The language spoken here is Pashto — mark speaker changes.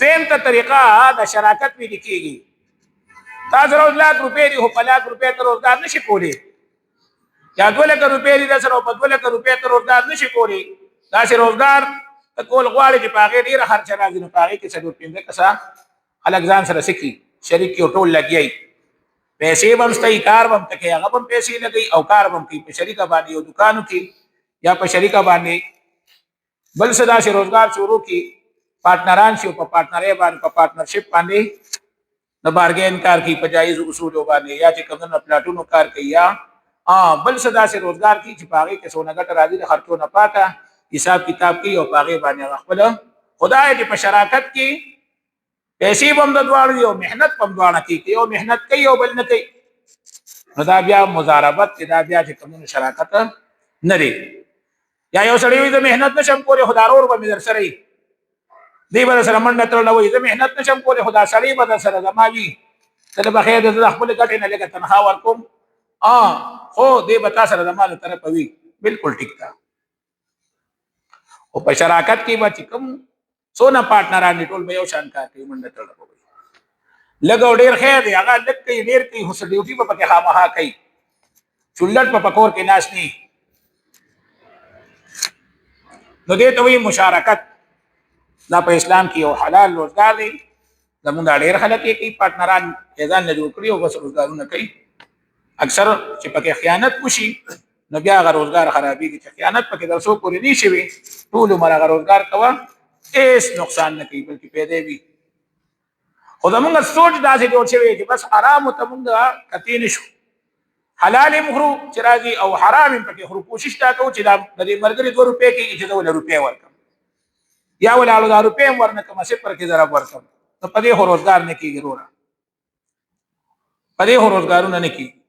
Speaker 1: دیم ته طریقه د شراکت ویل کېږي. تا سره 1 लाख روپۍ دي خو په 1 लाख روپۍ ته روزګار نشي کولی، یا 2 لکه روپۍ دي در سره په 2 لکه روپۍ ته روزګار نشي کولی. داسې روزګار ته کول غواړي چې په هغې ډېره خرچه راځي، نو په هغې کې 4-5 کسه خلک ځان سره څه کړي شریک کړي او ټول لګیا وي. پیسې به هم شته، کار به هم ته کوي، هغه به هم پیسې لګوي او کار به هم کوي په شریکه باندې یو دوکان وکړي یا په شریکه باندې بل څه داسې روزګار شروع کړي، پارټنران شي او په پارټنرۍ باندې په پارټنرشپ باندې د بارګین کار کوي په جایز اصولو باندې، یا چې کوم نه پلاټونو کار کوي، یا بل څه داسې روزګار کوي چې په هغې کې څونه ګټه راځي د خرچو نه پاته حساب کتاب کوي او په هغې باندې هغه خپله خدای چې په شراکت کې پیسې به هم د دواړو دي او محنت به هم دواړه کوي، که یو محنت کوي او بل نه کوي نو دا بیا مضاربت دی، دا بیا چې کومونه شراکت نه دی. یا یو سړی وي زه محنت نشم کولی خو دا ورور به مې در سره وي، دی به در سره منډه تړله وایي زه محنت نشم کولی خو دا سړی به در سره زما وي، ته له بخیر د خپلې ګټې نه لږه تنخوا ورکوم خو دی به تا سره زما له طرفه وي. بلکل ټیک ده. او په شراکت کې به چې کوم څونه پارټنران دي ټول به یو شان کار کوي، منډه تړله به وي. لږ او ډېر خیر دی، هغه لږ کوي ډېر کوي خو څه ډیوټي به پکې خامخا کوي، چولټ به په کور کې ناست نه وي. نو دې ته وایي مشارکت. دا په اسلام کې یو حلال روزګار دی. زمونږ دا ډېر خلک یې کوي، پارټنران یې ځان نه جوړ کړي او بس روزګارونه کوي. اکثر چې پکې خیانت وشي نو بیا هغه روزګار خرابېږي. چې خیانت پکې در څو پورې نه شي وي ټول عمر هغه روزګار کوه هېڅ نقصان نه کوي بلکې پیدا وي. خو زمونږ سوچ داسې جوړ شوی چې بس حرامو ته مونږ کتې نه شو، حلال یې خورو چې راځي او حرام یې پکې خورو. کوشش دا کوو چې د دې ملګري 2 روپۍ کېږي چې زه ولې روپۍ ورکړم یا ولې اړو دا روپۍ هم ورنه کړم، صفر کې ضرب ورکړم. نو په دې خو روزګار نه کېږي وروره، په دې خو روزګارونه نه کېږي.